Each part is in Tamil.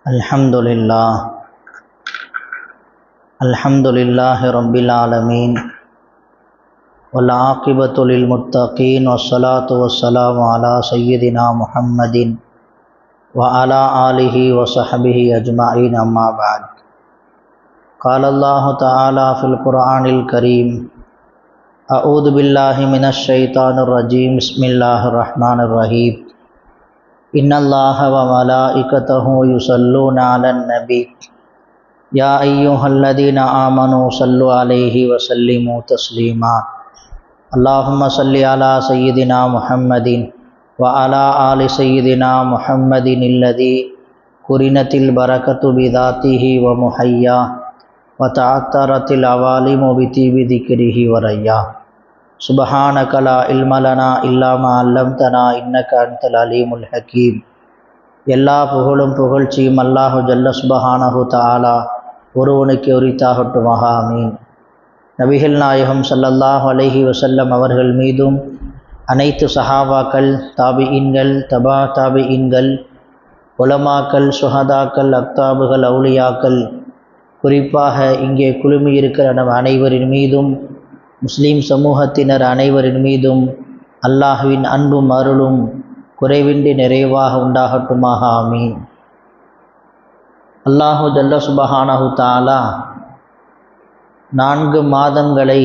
Alhamdulillah Rabbil Alameen wal aqibatu lil muttaqin wassalatu wassalamu ala sayyidina Muhammadin wa ala alihi wa sahbihi ajma'in amma ba'd. Qala Allah ta'ala fil Qur'anil Kareem a'udhu billahi minash shaitanir rajim bismillahir rahmanir rahim. Inna Allaha wa malaikatahu yusalluna 'alan nabi ya ayyuhalladhina amanu sallu 'alaihi wa sallimu taslima. Allahumma salli ala sayyidina Muhammadin wa ala ali sayyidina Muhammadin alladhi kurinatil barakatu bidatihi wa muhayya wa ta'attaratil awalimu bitibi dhikrihi wa rayya. Subhanaka la ilma lana illa ma 'allamtana innaka antal alimul hakim. எல்லா புகழும் புகழ்ச்சியும் அல்லாஹு ஜல்ல சுபஹானஹு தஆலா ஒருவனுக்கு உரித்தாகட்டுமாக. ஆமீன். நபிகள் நாயகம் ஸல்லல்லாஹு அலைஹி வஸல்லம் அவர்கள் மீதும் அனைத்து சஹாபாக்கள், தாபிஈன்கள், தபா தாபிஈன்கள், உலமாக்கள், சுஹதாக்கள், அக்தாபுகள், அவுலியாக்கள், குறிப்பாக இங்கே குழுமியிருக்கிற நம் அனைவரின் மீதும், முஸ்லீம் சமூகத்தினர் அனைவரின் மீதும் அல்லாஹுவின் அன்பும் அருளும் குறைவின்றி நிறைவாக உண்டாகட்டுமாக. ஆமீன். அல்லாஹு ஜல்ல சுபஹானஹு தஆலா 4 மாதங்களை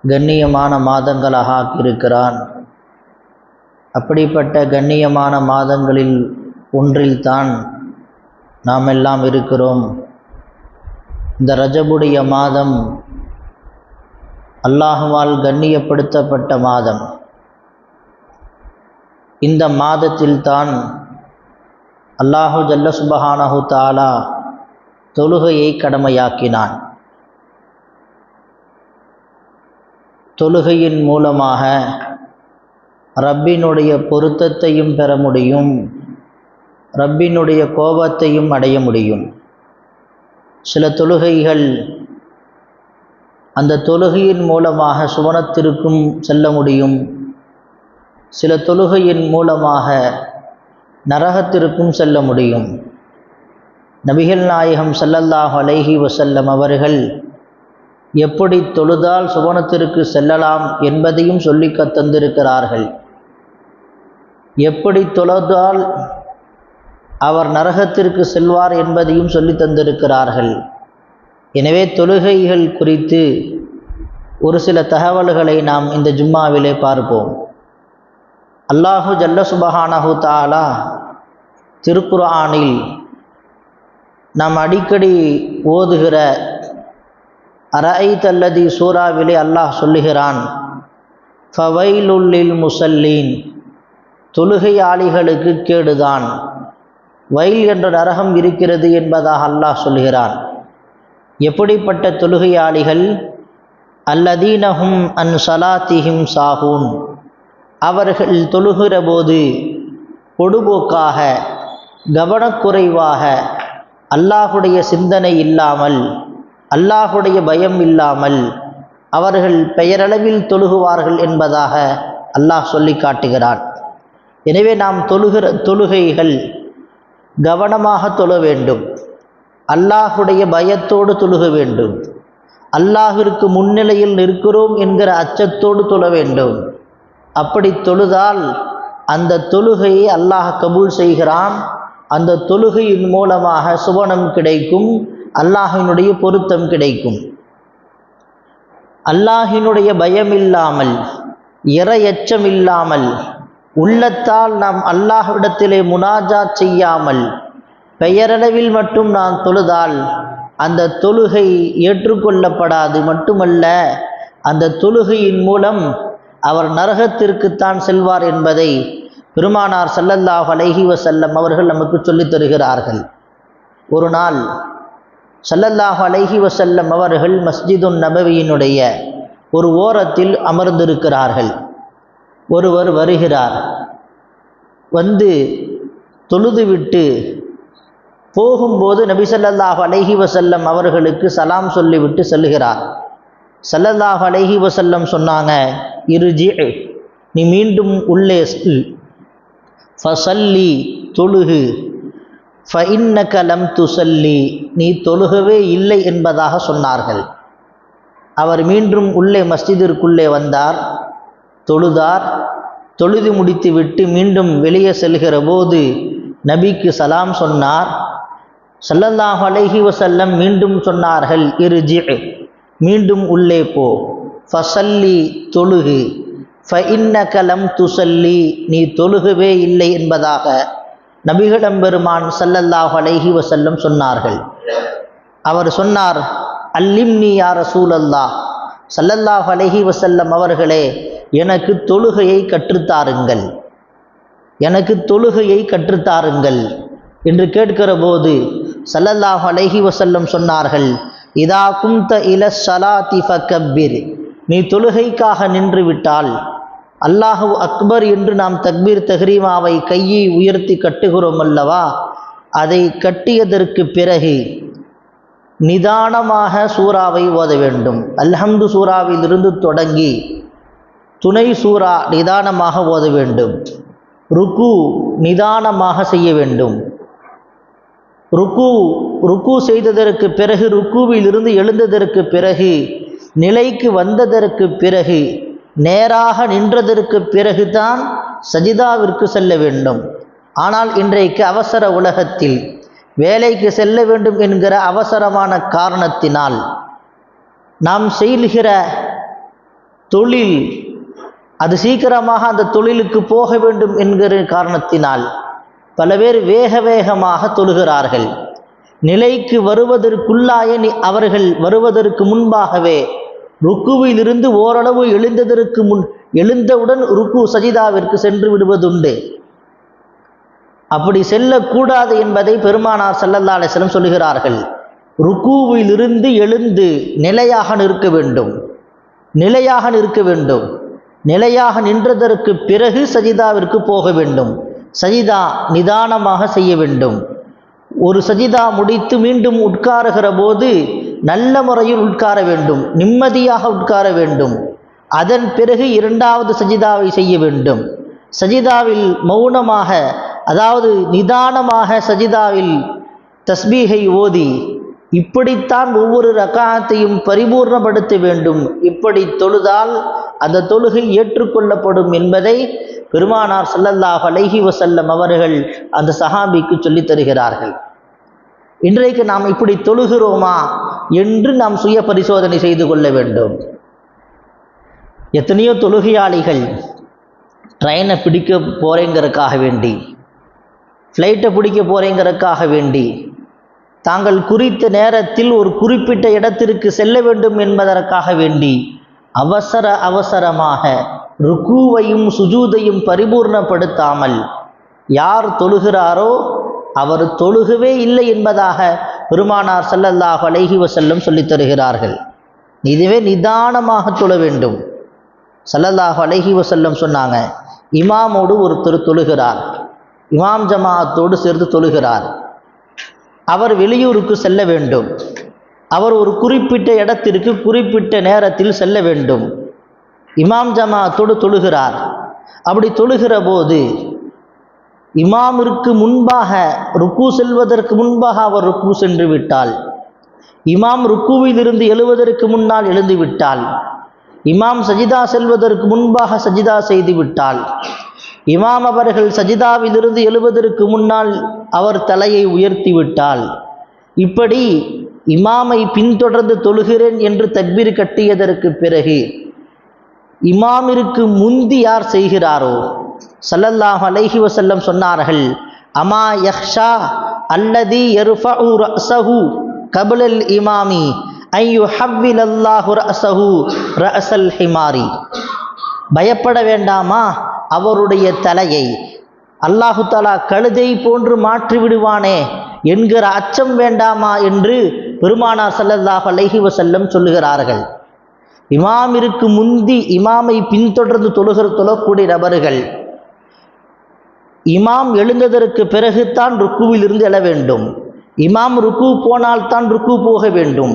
கண்ணியமான மாதங்களாக ஆக்கியிருக்கிறான். அப்படிப்பட்ட கண்ணியமான மாதங்களில் ஒன்றில்தான் நாம் எல்லாம் இருக்கிறோம். இந்த ரஜபுடைய மாதம் அல்லாஹுவால் கண்ணியப்படுத்தப்பட்ட மாதம். இந்த மாதத்தில்தான் அல்லாஹு ஜல்ல சுபஹானஹு தஆலா தொழுகையை கடமையாக்கினான். தொழுகையின் மூலமாக ரப்பினுடைய பொருத்தத்தையும் பெற முடியும், ரப்பினுடைய கோபத்தையும் அடைய முடியும். சில தொழுகைகள் அந்த தொழுகையின் மூலமாக சுவனத்திற்கும் செல்ல முடியும், சில தொழுகையின் மூலமாக நரகத்திற்கும் செல்ல முடியும். நபிகள் நாயகம் ஸல்லல்லாஹு அலைஹி வஸல்லம் அவர்கள் எப்படி தொழுதால் சுவனத்திற்கு செல்லலாம் என்பதையும் சொல்லி தந்திருக்கிறார்கள். எப்படி தொழுதால் அவர் நரகத்திற்கு செல்வார் என்பதையும் சொல்லி தந்திருக்கிறார்கள். எனவே தொழுகைகள் குறித்து ஒரு சில தகவல்களை நாம் இந்த ஜும்மாவிலே பார்ப்போம். அல்லாஹு ஜல்ல சுபஹானஹு தஆலா திருக்குர்ஆனில் நாம் அடிக்கடி ஓதுகிற அரஐத்தல்லதி சூராவிலே அல்லாஹ் சொல்லுகிறான், ஃபவைலுல் லில் முஸல்லீன், தொழுகையாளிகளுக்கு கேடுதான், வயல் என்ற நரகம் இருக்கிறது என்பதாக அல்லாஹ் சொல்கிறான். எப்படிப்பட்ட தொழுகையாளிகள்? அல்லதீனஹும் அன் ஸலாத்திஹிம் சாஹூன், அவர்கள் தொழுகிற போது பொடுபோக்காக, கவனக்குறைவாக, அல்லாஹுடைய சிந்தனை இல்லாமல், அல்லாஹுடைய பயம் இல்லாமல் அவர்கள் பெயரளவில் தொழுகுவார்கள் என்பதாக அல்லாஹ் சொல்லி காட்டுகிறான். எனவே நாம் தொழுகிற தொழுகைகள் கவனமாக தொழ வேண்டும், அல்லாஹுடைய பயத்தோடு தொழுக வேண்டும், அல்லாஹிற்கு முன்னிலையில் நிற்கிறோம் என்கிற அச்சத்தோடு தொழ வேண்டும். அப்படி தொழுதால் அந்த தொழுகையை அல்லாஹ் கபூல் செய்கிறான். அந்த தொழுகையின் மூலமாக சுவனம் கிடைக்கும், அல்லாஹினுடைய பொருத்தம் கிடைக்கும். அல்லாஹினுடைய பயம் இல்லாமல், இறையச்சம் இல்லாமல், உள்ளத்தால் நாம் அல்லாஹ்விடத்திலே முனாஜாத் செய்யாமல் பெயரளவில் மட்டும் நாம் தொழுதால் அந்த தொழுகை ஏற்றுக்கொள்ளப்படாது. மட்டுமல்ல, அந்த தொழுகையின் மூலம் அவர் நரகத்திற்குத்தான் செல்வார் என்பதை பெருமானார் ஸல்லல்லாஹு அலைஹி வஸல்லம் அவர்கள் நமக்கு சொல்லித் தருகிறார்கள். ஒரு நாள் ஸல்லல்லாஹு அலைஹி வஸல்லம் அவர்கள் மஸ்ஜிதுன் நபவியினுடைய ஒரு ஓரத்தில் அமர்ந்திருக்கிறார்கள். ஒருவர் வருகிறார், வந்து தொழுதுவிட்டு போகும்போது நபி ஸல்லல்லாஹு அலைஹி வஸல்லம் அவர்களுக்கு சலாம் சொல்லிவிட்டு செல்கிறார். ஸல்லல்லாஹு அலைஹி வஸல்லம் சொன்னாங்க, இர்ஜி, நீ மீண்டும் உள்ளே ஃபசல்லி, தொழுகு, ஃபஇன்னக லம் துஸல்லி, நீ தொழுகவே இல்லை என்பதாக சொன்னார்கள். அவர் மீண்டும் உள்ளே மஸ்ஜிதிற்குள்ளே வந்தார், தொழுதார். தொழுது முடித்துவிட்டு மீண்டும் வெளியே செல்கிற போது நபிக்கு சலாம் சொன்னார். ஸல்லல்லாஹு அலைஹி வஸல்லம் மீண்டும் சொன்னார்கள், இர்ஜி, மீண்டும் உள்ளே போ, ஃபஸல்லி, தொழுகு, ஃபஇன்னக லம் துஸல்லி, நீ தொழுகவே இல்லை என்பதாக நபிகள் பெருமான் ஸல்லல்லாஹு அலைஹி வஸல்லம் சொன்னார்கள். அவர் சொன்னார், அல்லிம்னி யா ரசூலல்லாஹ், ஸல்லல்லாஹு அலைஹி வஸல்லம் அவர்களே, எனக்கு தொழுகையை கற்றுத்தாருங்கள், எனக்கு தொழுகையை கற்றுத்தாருங்கள் என்று கேட்கிற போது ஸல்லல்லாஹு அலைஹி வஸல்லம் சொன்னார்கள், இதா கும்த இல ஸலாத்தி ஃபக்கப்பிர், நீ தொழுகைக்காக நின்று விட்டால் அல்லாஹு அக்பர் என்று நாம் தக்பீர் தஹ்ரீமாவை கையை உயர்த்தி கட்டுகிறோம் அல்லவா, அதை கட்டியதற்கு பிறகு நிதானமாக சூறாவை ஓத வேண்டும். அல்ஹம்து சூறாவிலிருந்து தொடங்கி துணை சூறா நிதானமாக ஓத வேண்டும். ருக்கு நிதானமாக செய்ய வேண்டும். ருக்கு செய்ததற்கு பிறகு, ருக்குவிலிருந்து எழுந்ததற்கு பிறகு, நிலைக்கு வந்ததற்கு பிறகு, நேராக நின்றதற்கு பிறகுதான் சஜிதாவிற்கு செல்ல வேண்டும். ஆனால் இன்றைக்கு அவசர உலகத்தில் வேலைக்கு செல்ல வேண்டும் என்கிற அவசரமான காரணத்தினால், நாம் செய்கிற தொழில் அது சீக்கிரமாக அந்த தொழிலுக்கு போக வேண்டும் என்கிற காரணத்தினால் பல பேர் வேக வேகமாக தொழுகிறார்கள். நிலைக்கு வருவதற்குள்ளாய அவர்கள் வருவதற்கு முன்பாகவே ருக்குவிலிருந்து ஓரளவு எழுந்தவுடன் ருக்கு சஜிதாவிற்கு சென்று விடுவதுண்டு. அப்படி செல்லக்கூடாது என்பதை பெருமானார் ஸல்லல்லாஹு அலைஹி வஸல்லம் சொல்லுகிறார்கள். ருக்குவிலிருந்து எழுந்து நிலையாக நிற்க வேண்டும், நிலையாக நிற்க வேண்டும். நிலையாக நின்றதற்கு பிறகு சஜிதாவிற்கு போக வேண்டும். சஜிதா நிதானமாக செய்ய வேண்டும். ஒரு சஜிதா முடித்து மீண்டும் உட்காருகிற போது நல்ல முறையில் உட்கார வேண்டும், நிம்மதியாக உட்கார வேண்டும். அதன் பிறகு இரண்டாவது சஜிதாவை செய்ய வேண்டும். சஜிதாவில் மௌனமாக, அதாவது நிதானமாக சஜிதாவில் தஸ்பீஹை ஓதி இப்படித்தான் ஒவ்வொரு ரக்காத்தையும் பரிபூர்ணப்படுத்த வேண்டும். இப்படி தொழுதால் அந்த தொழுகை ஏற்றுக்கொள்ளப்படும் என்பதை பெருமானார் ஸல்லல்லாஹு அலைஹி வஸல்லம் அவர்கள் அந்த சஹாபிக்கு சொல்லித் தருகிறார்கள். இன்றைக்கு நாம் இப்படி தொழுகிறோமா என்று நாம் சுய பரிசோதனை செய்து கொள்ள வேண்டும். எத்தனையோ தொழுகையாளிகள் ட்ரெயினை பிடிக்க போகிறேங்கிறதுக்காக வேண்டி, ஃப்ளைட்டை பிடிக்க போகிறேங்கிறதுக்காக வேண்டி, தாங்கள் குறித்த நேரத்தில் ஒரு குறிப்பிட்ட இடத்திற்கு செல்ல வேண்டும் என்பதற்காக வேண்டி அவசரமாக ருக்குவையும் சுஜூதையும் பரிபூர்ணப்படுத்தாமல் யார் தொழுகிறாரோ அவர் தொழுகவே இல்லை என்பதாக பெருமானார் ஸல்லல்லாஹு அலைஹி வஸல்லம் சொல்லித் தருகிறார்கள். இதுவே நிதானமாக தொழ வேண்டும். ஸல்லல்லாஹு அலைஹி வஸல்லம் சொன்னாங்க, இமாமோடு ஒருத்தர் தொழுகிறார், இமாம் ஜமாஅத்தோடு சேர்ந்து தொழுகிறார். அவர் வெளியூருக்கு செல்ல வேண்டும். அவர் ஒரு குறிப்பிட்ட இடத்திற்கு குறிப்பிட்ட நேரத்தில் செல்ல வேண்டும். இமாம் ஜமாஅத்தோடு தொழுகிறார். அப்படி தொழுகிற போது இமாமிற்கு முன்பாக ருக்கு செல்வதற்கு முன்பாக அவர் ருக்கு சென்று விட்டால், இமாம் ருக்குவிலிருந்து எழுவதற்கு முன்னால் எழுந்து விட்டால், இமாம் சஜிதா செல்வதற்கு முன்பாக சஜிதா செய்து விட்டால், இமாம் அவர்கள் சஜிதாவிலிருந்து எழுவதற்கு முன்னால் அவர் தலையை உயர்த்தி விட்டால், இப்படி இமாமை பின்தொடர்ந்து தொழுகிறேன் என்று தக்பீர் கட்டியதற்கு பிறகு இமாமிற்கு முந்தி யார் செய்கிறாரோ ஸல்லல்லாஹு அலைஹி வஸல்லம் சொன்னார்கள், அமா யஹ்ஷா அல்லதி யர்ஃபஉ ரஅஸஹு கப்லல் இமாமி ஐ யுஹவ்விலல்லாஹு ரஅஸஹு ரஅஸல் ஹிமாரி, பயப்பட வேண்டாமா, அவருடைய தலையை அல்லாஹு தஆலா கழுதை போன்று மாற்றி விடுவானே என்கிற அச்சம் வேண்டாமா என்று பெருமானார் ஸல்லல்லாஹு அலைஹி வஸல்லம் சொல்லுகிறார்கள். இமாமிற்கு முந்தி இமாமை பின்தொடர்ந்து தொழக்கூடிய நபர்கள் இமாம் எழுந்ததற்கு பிறகுதான் ருக்குவிலிருந்து எழ வேண்டும். இமாம் ருக்கு போனால் தான் ருக்கு போக வேண்டும்.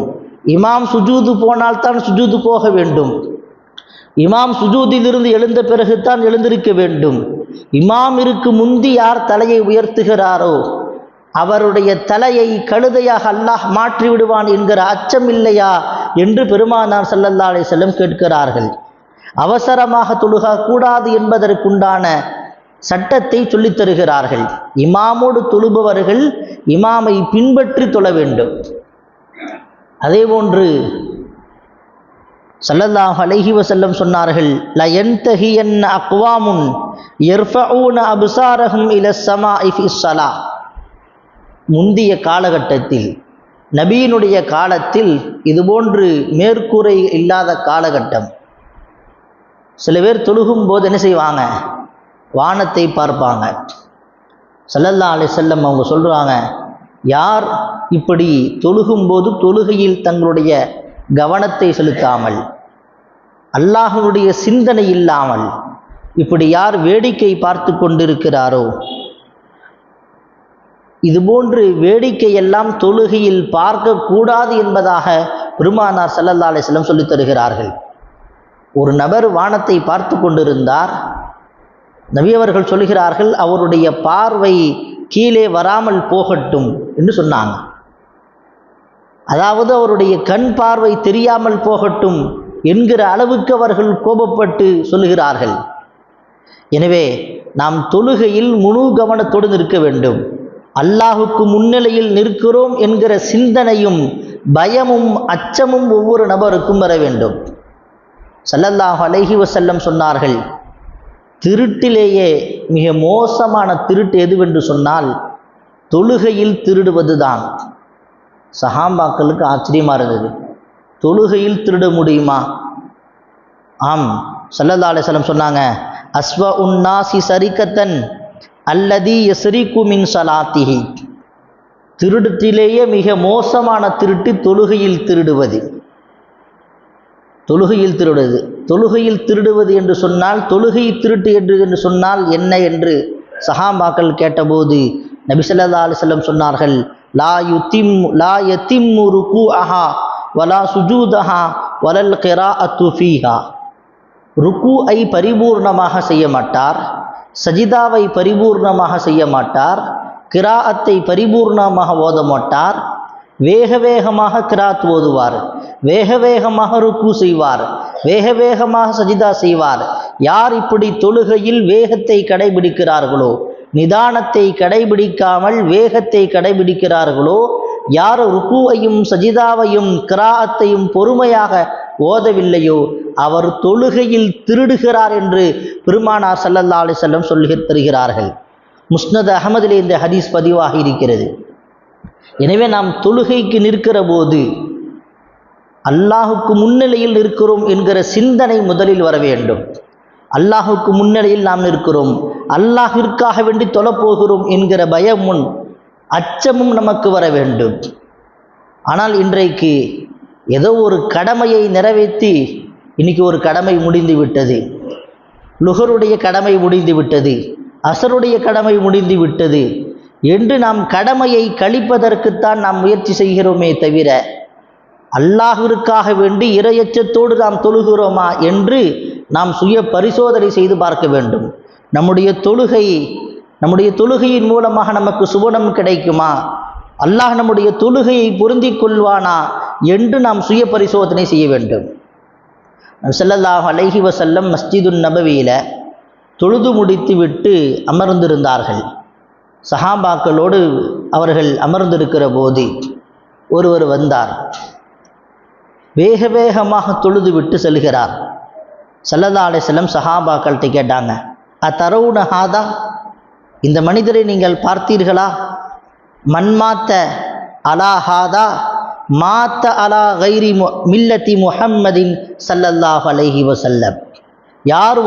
இமாம் சுஜூது போனால் தான் சுஜூது போக வேண்டும். இமாம் சுஜூதிலிருந்து எழுந்த பிறகுதான் எழுந்திருக்க வேண்டும். இமாமிற்கு முந்தி யார் தலையை உயர்த்துகிறாரோ அவருடைய தலையை கழுதையாக அல்லாஹ் மாற்றி விடுவான் என்கிற அச்சம் இல்லையா என்று பெருமானார் ஸல்லல்லாஹு அலைஹி வஸல்லம் கேட்கிறார்கள். அவசரமாக தொழுகக்கூடாது என்பதற்குண்டான சட்டத்தை சொல்லித் தருகிறார்கள். இமாமோடு தொழுபவர்கள் இமாமை பின்பற்றி தொழ வேண்டும். அதேபோன்று ஸல்லல்லாஹு அலைஹி வஸல்லம் சொன்னார்கள், லா யன்தஹியன்ன அக்வாமுன் யர்ஃபஊன அப்சாரஹும் இலஸ் ஸமாஇ ஃபிஸ் ஸலாஹ். முந்திய காலகட்டத்தில், நபியினுடைய காலத்தில் இதுபோன்று மேற்கூரை இல்லாத காலகட்டம். சில பேர் தொழுகும் போது என்ன செய்வாங்க, வானத்தை பார்ப்பாங்க. ஸல்லல்லாஹு அலைஹி வஸல்லம் அவங்க சொல்கிறாங்க, யார் இப்படி தொழுகும்போது தொழுகையில் தங்களுடைய கவனத்தை செலுத்தாமல், அல்லாஹ்வுடைய சிந்தனை இல்லாமல் இப்படி யார் வேடிக்கை பார்த்து கொண்டிருக்கிறாரோ, இதுபோன்று வேடிக்கையெல்லாம் தொழுகையில் பார்க்கக்கூடாது என்பதாக பெருமானார் ஸல்லல்லாஹு அலைஹி வஸல்லம் சொல்லித் தருகிறார்கள். ஒரு நபர் வானத்தை பார்த்து கொண்டிருந்தார். நபி அவர்கள் சொல்கிறார்கள், அவருடைய பார்வை கீழே வராமல் போகட்டும் என்று சொன்னாங்க. அதாவது அவருடைய கண் பார்வை தெரியாமல் போகட்டும் என்கிற அளவுக்கு அவர்கள் கோபப்பட்டு சொல்லுகிறார்கள். எனவே நாம் தொழுகையில் முழு கவனத்தோடு நிற்க வேண்டும். அல்லாஹுக்கு முன்னிலையில் நிற்கிறோம் என்கிற சிந்தனையும் பயமும் அச்சமும் ஒவ்வொரு நபருக்கும் வர வேண்டும். ஸல்லல்லாஹு அலைஹி வஸல்லம் சொன்னார்கள், திருட்டிலேயே மிக மோசமான திருட்டு எதுவென்று சொன்னால் தொழுகையில் திருடுவதுதான். சஹாபாக்களுக்கு ஆச்சரியமாக இருந்தது, தொழுகையில் திருட முடியுமா? ஆம், ஸல்லல்லாஹு அலைஹி வஸல்லம் சொன்னாங்க, அஸ்வ உன்னாசி சரிக்கத்தன் அல்லதி யஸ்ரிகு மின் ஸலாத்திஹி. திருடத்திலேயே மிக மோசமான திருட்டு தொழுகையில் திருடுவது. தொழுகையில் திருடுவது, தொழுகையில் திருடுவது என்று சொன்னால், தொழுகை திருட்டு என்று சொன்னால் என்ன என்று சஹாபாக்கள் கேட்டபோது நபி ஸல்லல்லாஹு அலைஹி வஸல்லம் சொன்னார்கள், லா யத்திம்மு ருகூஅஹா வலா சுஜூதஹா வலல் கிராஅத்து ஃபீஹா. ருகூஐ பரிபூர்ணமாக செய்ய மாட்டார், சஜிதாவை பரிபூர்ணமாக செய்ய மாட்டார், கிராஅத்தை பரிபூர்ணமாக ஓத மாட்டார், வேக வேகமாக கிராத் ஓதுவார், வேக வேகமாக ருக்கு செய்வார், வேக வேகமாக சஜிதா செய்வார். யார் இப்படி தொழுகையில் வேகத்தை கடைபிடிக்கிறார்களோ, நிதானத்தை கடைபிடிக்காமல் வேகத்தை கடைபிடிக்கிறார்களோ, யார் ருக்குவையும் சஜிதாவையும் கிராஅத்தையும் பொறுமையாக ஓதவில்லையோ, அவர் தொழுகையில் திருடுகிறார் என்று பெருமானார் ஸல்லல்லாஹு அலைஹி வஸல்லம் சொல்லி தருகிறார்கள். முஸ்னத் அஹமதிலே இந்த ஹதீஸ் பதிவாக இருக்கிறது. எனவே நாம் தொழுகைக்கு நிற்கிற போது அல்லாஹுக்கு முன்னிலையில் நிற்கிறோம் என்கிற சிந்தனை முதலில் வர வேண்டும். அல்லாஹுக்கு முன்னிலையில் நாம் நிற்கிறோம், அல்லாஹிற்காக வேண்டி தொழப்போகிறோம் என்கிற பயமும் அச்சமும் நமக்கு வர வேண்டும். ஆனால் இன்றைக்கு ஏதோ ஒரு கடமையை நிறைவேற்றி, இன்னைக்கு ஒரு கடமை முடிந்து விட்டது, லுஹருடைய கடமை முடிந்து விட்டது, அசருடைய கடமை முடிந்து விட்டது என்று நாம் கடமையை கழிப்பதற்குத்தான் நாம் முயற்சி செய்கிறோமே தவிர, அல்லாஹ்விற்காக வேண்டி இறையச்சத்தோடு நாம் தொழுகிறோமா என்று நாம் சுய பரிசோதனை செய்து பார்க்க வேண்டும். நம்முடைய தொழுகையின் மூலமாக நமக்கு சுபனம் கிடைக்குமா, அல்லாஹ் நம்முடைய தொழுகையை பொருந்தி கொள்வானா என்று நாம் சுய பரிசோதனை செய்ய வேண்டும். ஸல்லல்லாஹு அலைஹி வஸல்லம் மஸ்ஜிதுன் நபவியில தொழுது முடித்து விட்டு அமர்ந்திருந்தார்கள். சஹாபாக்களோடு அவர்கள் அமர்ந்திருக்கிற போது ஒருவர் வந்தார், வேக வேகமாக தொழுது விட்டு செல்கிறார். ஸல்லல்லாஹு அலைஹி வஸல்லம் சஹாபாக்கள்கிட்ட கேட்டாங்க, அதரவுன ஹாதா, இந்த மனிதரை நீங்கள் பார்த்தீர்களா? மன்மாத்த அலா ஹாதா மாத்த அலா கைரி மில்லத்தி முஹம்மதின் ஸல்லல்லாஹு அலைஹி வஸல்லம். யார்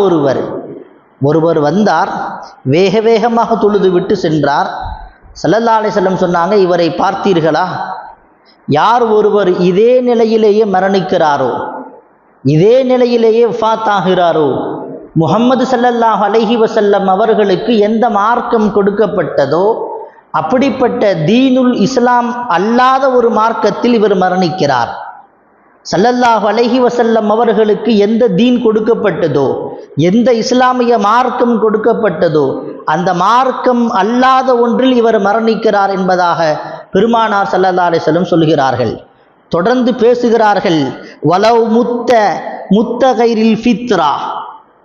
ஒருவர் வந்தார், வேக வேகமாக தொழுது விட்டு சென்றார். ஸல்லல்லாஹு அலைஹி வஸல்லம் சொன்னாங்க, இவரை பார்த்தீர்களா? யார் ஒருவர் இதே நிலையிலேயே மரணிக்கிறாரோ, இதே நிலையிலேயே வஃபாத் ஆகிறாரோ, முஹம்மது ஸல்லல்லாஹு அலைஹி வஸல்லம் அவர்களுக்கு எந்த மார்க்கம் கொடுக்கப்பட்டதோ அப்படிப்பட்ட தீனுல் இஸ்லாம் அல்லாத ஒரு மார்க்கத்தில் இவர் மரணிக்கிறார். ஸல்லல்லாஹு அலைஹி வஸல்லம் அவர்களுக்கு எந்த தீன் கொடுக்கப்பட்டதோ, எந்த இஸ்லாமிய மார்க்கம் கொடுக்கப்பட்டதோ, அந்த மார்க்கம் அல்லாத ஒன்றில் இவர் மரணிக்கிறார் என்பதாக பெருமானார் ஸல்லல்லாஹு அலைஹி வஸல்லம் சொல்கிறார்கள். தொடர்ந்து பேசுகிறார்கள், வலவ் முத்த கைரில் ஃபித்ரா,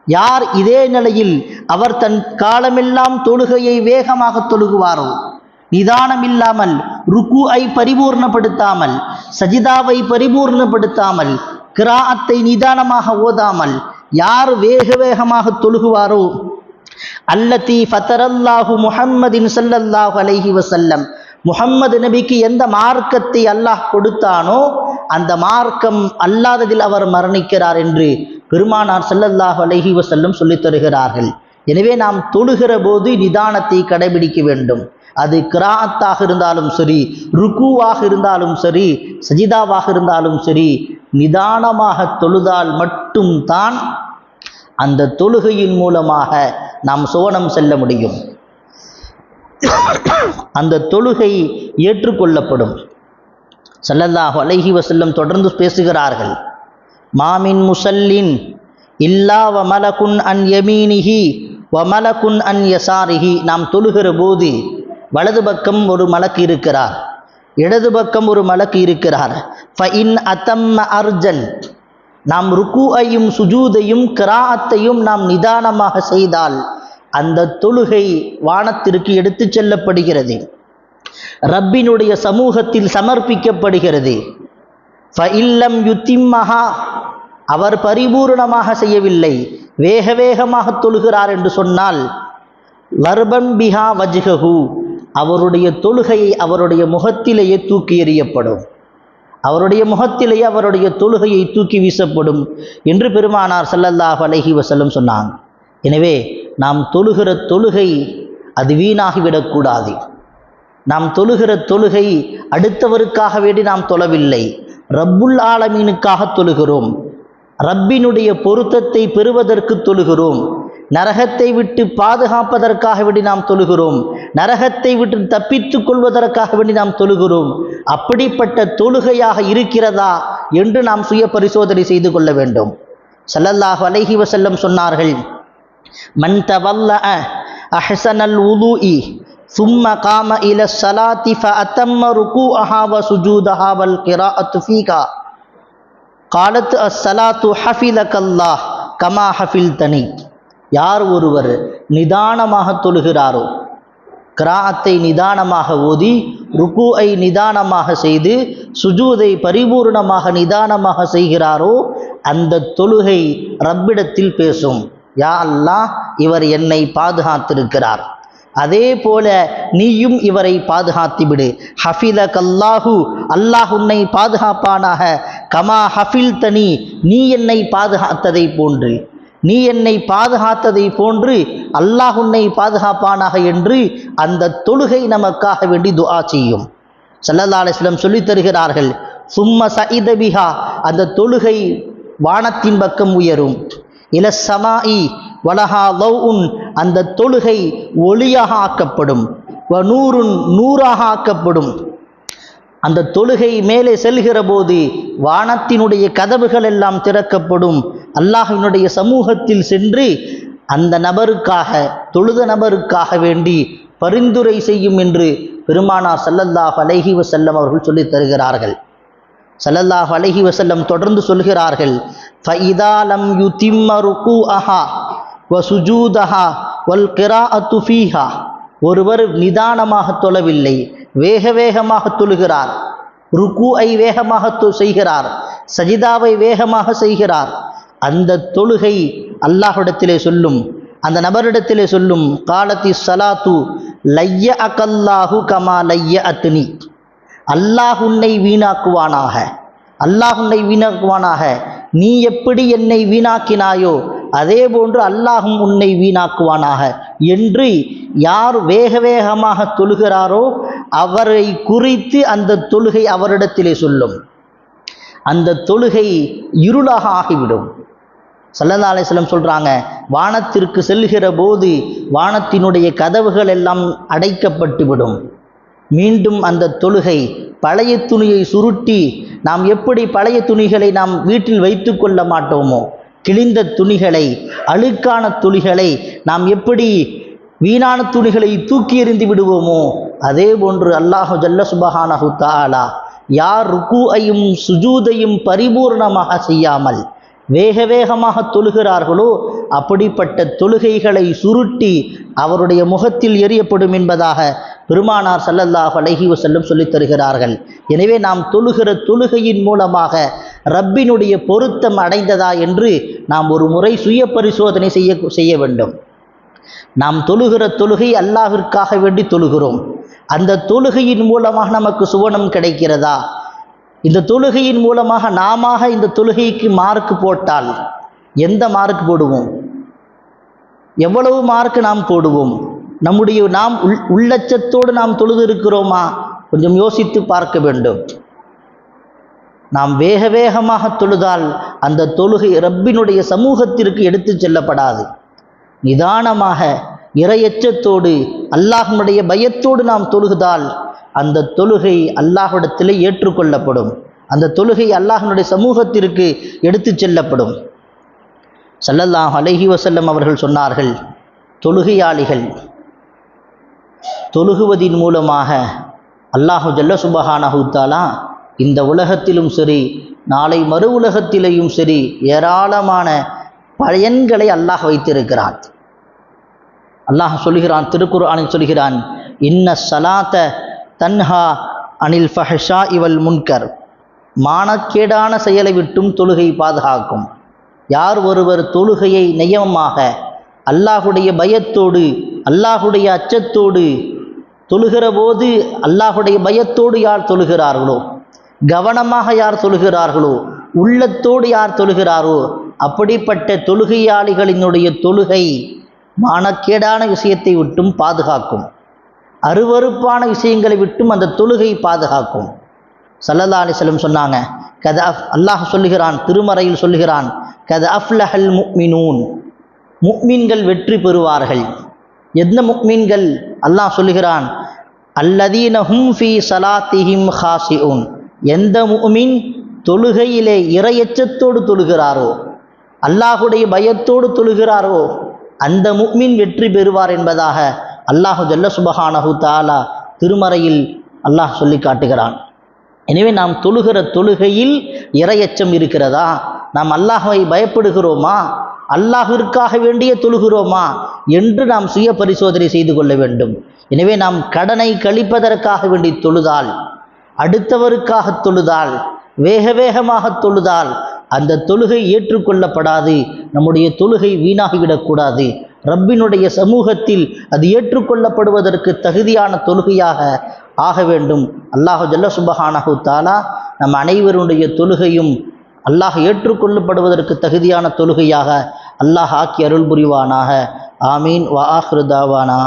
யார் இதே நிலையில் அவர் தன் காலமெல்லாம் தொழுகையை வேகமாக தொழுகுவாரோ, நிதானம் இல்லாமல் ருக்குஐ பரிபூர்ணப்படுத்தாமல், சஜிதாவை பரிபூர்ணப்படுத்தாமல், கிராஅத்தை நிதானமாக ஓதாமல் யார் வேகமாக தொழுகுவாரோ, அல்லதி ஃபதரல்லாஹு முஹம்மதின் ஸல்லல்லாஹு அலைஹி வஸல்லம், முஹம்மது நபிக்கு எந்த மார்க்கத்தை அல்லாஹ் கொடுத்தானோ அந்த மார்க்கம் அல்லாததில் அவர் மரணிக்கிறார் என்று பெருமானார் ஸல்லல்லாஹு அலைஹி வஸல்லம் சொல்லித் தருகிறார்கள். எனவே நாம் தொழுகிற போது நிதானத்தை கடைபிடிக்க வேண்டும். அது கிராஅத்தாக இருந்தாலும் சரி, ருக்குவாக இருந்தாலும் சரி, சஜிதாவாக இருந்தாலும் சரி, நிதானமாக தொழுதால் மட்டும்தான் அந்த தொழுகையின் மூலமாக நாம் சுவனம் செல்ல முடியும். அந்த தொழுகை ஏற்றுக்கொள்ளப்படும். ஸல்லல்லாஹு அலைஹி வஸல்லம் தொடர்ந்து பேசுகிறார்கள், மாமின் முஸல்லின் இல்லா வ மலகுன் அன் யமீனிஹி வ மலகுன் அன் யசாரிஹி. நாம் தொழுகிற போது வலது பக்கம் ஒரு மலக்கு இருக்கிறார், இடது பக்கம் ஒரு மலக்கு இருக்கிறார். ஃபஇன் அதம்ம அர்ஜன், நாம் ருக்குஐயும் சுஜூதையும் கிராஅத்தையும் நாம் நிதானமாக செய்தால் அந்த தொழுகை வானத்திற்கு எடுத்து செல்லப்படுகிறது, ரப்பினுடைய சமூகத்தில் சமர்ப்பிக்கப்படுகிறது. ஃபஇல்லம் யுத்திம்மஹா, அவர் பரிபூர்ணமாக செய்யவில்லை, வேகமாக தொழுகிறார் என்று சொன்னால், வர்பன் பிஹா வஜ்ஹஹு, அவருடைய தொழுகையை அவருடைய முகத்திலேயே தூக்கி எறியப்படும், அவருடைய முகத்திலேயே அவருடைய தொழுகையை தூக்கி வீசப்படும் என்று பெருமானார் ஸல்லல்லாஹு அலைஹி வஸல்லம் சொன்னாங்க. எனவே நாம் தொழுகிற தொழுகை அது வீணாகிவிடக்கூடாது. நாம் தொழுகிற தொழுகை அடுத்தவருக்காக வேண்டி நாம் தொழவில்லை, ரப்புல் ஆலமீனுக்காக தொழுகிறோம். ரப்பினுடைய பொருத்தத்தை பெறுவதற்கு தொழுகிறோம். நரகத்தை விட்டு பாதுகாப்பதற்காக வேண்டி நாம் தொழுகிறோம். நரகத்தை விட்டு தப்பித்துக் கொள்வதற்காக வேண்டி நாம் தொழுகிறோம். அப்படிப்பட்ட தொழுகையாக இருக்கிறதா என்று நாம் சுய பரிசோதனை செய்து கொள்ள வேண்டும். ஸல்லல்லாஹு அலைஹி வஸல்லம் சொன்னார்கள், மன் தவல்லஅ அஹ்ஸனல் வுதுஇ ثم قام الى الصلاه فاتم ركوعها وسجودها والقراءه فيها قالت الصلاه حفظك الله كما حفظتني. யார் ஒருவர் நிதானமாக தொழுகிறாரோ, கிராஅத்தை நிதானமாக ஓதி, ருக்குஐ நிதானமாக செய்து, சுஜூதை பரிபூர்ணமாக நிதானமாக செய்கிறாரோ அந்த தொழுகை ரப்பிடத்தில் பேசும், யா அல்லாஹ் இவர் என்னை பாதுகாத்திருக்கிறார், அதே போல நீயும் இவரை பாதுகாத்து விடு. ஹஃபிதகல்லாஹு, அல்லாஹ் உன்னை பாதுகாப்பானாக. கமா ஹஃபில்தனி, நீ என்னை பாதுகாத்ததை போன்று, நீ என்னை பாதுகாத்ததை போன்று அல்லாஹ் உன்னை பாதுகாப்பானாக என்று அந்த தொழுகை நமக்காக வேண்டி துஆ செய்யும். ஸல்லல்லாஹு அலைஹி வஸல்லம் சொல்லித் தருகிறார்கள், சும்ம சஇத பிஹா, அந்த தொழுகை வானத்தின் பக்கம் உயரும். இலஸ்ஸமாஇ வலஹா லவ்உன், அந்த தொழுகை ஒளியாக ஆக்கப்படும். வ நூறுன், நூறாக ஆக்கப்படும். அந்த தொழுகை மேலே செல்கிற போது வானத்தினுடைய கதவுகள் எல்லாம் திறக்கப்படும். அல்லாஹ்வினுடைய சமூகத்தில் சென்று அந்த நபருக்காக, தொழுத நபருக்காக வேண்டி பரிந்துரை செய்யும் என்று பெருமானார் ஸல்லல்லாஹு அலைஹி வஸல்லம் அவர்கள் சொல்லித் தருகிறார்கள். ஸல்லல்லாஹு அலைஹி வஸல்லம் தொடர்ந்து சொல்கிறார்கள், ஃபஇதா லம் யுதிம்ம ருக்கூஅஹா வ சுஜூதஹா வல் கிராஅத்து ஃபீஹா, ஒருவர் நிதானமாக தொழவில்லை, வேகமாக தொழுகிறார், ருக்குஐ வேகமாக செய்கிறார், சஜிதாவை வேகமாக செய்கிறார், அந்த தொழுகை அல்லாஹ்விடத்திலே சொல்லும், அந்த நபரிடத்திலே சொல்லும், காலத்தி ஸலாத்து லைய அகல்லாஹு கமா லைய அத்னி, அல்லாஹ் உன்னை வீணாக்குவானாக, அல்லாஹ் உன்னை வீணாக்குவானாக, நீ எப்படி என்னை வீணாக்கினாயோ அதே போன்று அல்லாஹும் உன்னை வீணாக்குவானாக என்று யார் வேகமாக தொழுகிறாரோ அவரை குறித்து அந்த தொழுகை அவரிடத்திலே சொல்லும். அந்த தொழுகை இருளாக ஆகிவிடும். ஸல்லல்லாஹு அலைஹி வஸல்லம் சொல்றாங்க, வானத்திற்கு செல்கிற போது வானத்தினுடைய கதவுகள் எல்லாம் அடைக்கப்பட்டு விடும். மீண்டும் அந்த தொழுகை பழைய துணியை சுருட்டி, நாம் எப்படி பழைய துணிகளை நாம் வீட்டில் வைத்து கொள்ள மாட்டோமோ, கிழிந்த துணிகளை, அழுக்கான துணிகளை நாம் எப்படி வீணான துணிகளை தூக்கி எறிந்து விடுவோமோ, அதே போன்று அல்லாஹு ஜல்ல சுபஹானஹு தஆலா யார் ருக்கூஐயும் சுஜூதையும் பரிபூர்ணமாக செய்யாமல் வேக வேகமாக தொழுகிறார்களோ அப்படிப்பட்ட தொழுகைகளை சுருட்டி அவருடைய முகத்தில் எறியப்படும் என்பதாக பெருமானார் ஸல்லல்லாஹு அலைஹி வஸல்லம் சொல்லித் தருகிறார்கள். எனவே நாம் தொழுகிற தொழுகையின் மூலமாக ரப்பினுடைய பொருத்தம் அடைந்ததா என்று நாம் ஒரு முறை சுய பரிசோதனை செய்ய வேண்டும். நாம் தொழுகிற தொழுகை அல்லாஹ்விற்காக வேண்டி தொழுகிறோம். அந்த தொழுகையின் மூலமாக நமக்கு சுவனம் கிடைக்கிறதா? இந்த தொழுகையின் மூலமாக நாம இந்த தொழுகைக்கு மார்க் போட்டால் எந்த மார்க் போடுவோம்? எவ்வளவு மார்க் நாம் போடுவோம்? நாம் உள்ளச்சத்தோடு நாம் தொழுது இருக்கிறோமா? கொஞ்சம் யோசித்து பார்க்க வேண்டும். நாம் வேக வேகமாக தொழுதால் அந்த தொழுகை ரப்பினுடைய சமூகத்திற்கு எடுத்து செல்லப்படாது. நிதானமாக இறையச்சத்தோடு அல்லாஹ்வுடைய பயத்தோடு நாம் தொழுகுதால் அந்த தொழுகை அல்லாஹ்விடத்தில் ஏற்றுக்கொள்ளப்படும். அந்த தொழுகை அல்லாஹ்வுடைய சமூகத்திற்கு எடுத்து செல்லப்படும். ஸல்லல்லாஹு அலைஹி வஸல்லம் அவர்கள் சொன்னார்கள், தொழுகையாளிகள் தொழுகுவதின் மூலமாக அல்லாஹு ஜல்ல சுபஹானஹு தஆலா இந்த உலகத்திலும் சரி நாளை மறு உலகத்திலேயும் சரி ஏராளமான பயன்களை அல்லாஹ் வைத்திருக்கிறான். அல்லாஹ் சொல்கிறான், திருக்குர்ஆனில் சொல்கிறான், இன்ன ஸலாத்த தன்ஹா அனில் ஃபஹ்ஷாஇ வல் முன்கர். மானக்கேடான செயலை விட்டும் தொழுகை பாதுகாக்கும். யார் ஒருவர் தொழுகையை நியமமாக அல்லாஹுடைய பயத்தோடு அல்லாஹுடைய அச்சத்தோடு தொழுகிற போது அல்லாஹுடைய பயத்தோடு யார் தொழுகிறார்களோ, கவனமாக யார் தொழுகிறார்களோ, உள்ளத்தோடு யார் தொழுகிறாரோ அப்படிப்பட்ட தொழுகையாளிகளினுடைய தொழுகை மானக்கேடான விஷயத்தை விட்டும் பாதுகாக்கும். அருவருப்பான விஷயங்களை விட்டும் அந்த தொழுகை பாதுகாக்கும். ஸல்லல்லாஹு அலைஹி வஸல்லம் சொன்னாங்க, அல்லாஹ் சொல்லுகிறான், திருமறையில் சொல்லுகிறான், கத அஃப்லஹல் முஃமினூன், முஃமின்கள் வெற்றி பெறுவார்கள். எந்த முஃமின்கள்? அல்லாஹ் சொல்லுகிறான், அல்லதீன ஹும் ஃபீ ஸலாத்திஹிம் ஹாஷிஊன். எந்த முஃமின் தொழுகையிலே இறையச்சத்தோடு தொழுகிறாரோ, அல்லாஹுடைய பயத்தோடு தொழுகிறாரோ அந்த முஃமின் வெற்றி பெறுவார் என்பதாக அல்லாஹு ஜல்ல சுபஹானஹு தஆலா திருமறையில் அல்லாஹ் சொல்லி காட்டுகிறான். எனவே நாம் தொழுகிற தொழுகையில் இறையச்சம் இருக்கிறதா? நாம் அல்லாஹ்வை பயப்படுகிறோமா? அல்லாஹ்விற்காக வேண்டிய தொழுகிறோமா என்று நாம் சுய பரிசோதனை செய்து கொள்ள வேண்டும். எனவே நாம் கடனை கழிப்பதற்காக வேண்டி தொழுதால், அடுத்தவருக்காக தொழுதால், வேக வேகமாக தொழுதால் அந்த தொழுகை ஏற்றுக்கொள்ளப்படாது. நம்முடைய தொழுகை வீணாகிவிடக்கூடாது. ரப்பினுடைய சமூகத்தில் அது ஏற்றுக்கொள்ளப்படுவதற்கு தகுதியான தொழுகையாக ஆக வேண்டும். அல்லாஹு ஜல்ல சுபஹானஹு தஆலா நம் அனைவருடைய தொழுகையும் அல்லாஹ் ஏற்றுக்கொள்ளப்படுவதற்கு தகுதியான தொழுகையாக அல்லாஹ் ஆக்கி அருள் புரிவானாக. ஆமீன். வ ஆஹிரு தாவானா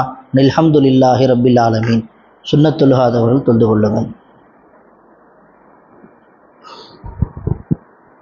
அல்ஹம்துலில்லாஹி ரப்பில் ஆலமீன். சுன்னத் தொழுகாதவர்கள் தொழுது கொள்ளுங்கள்.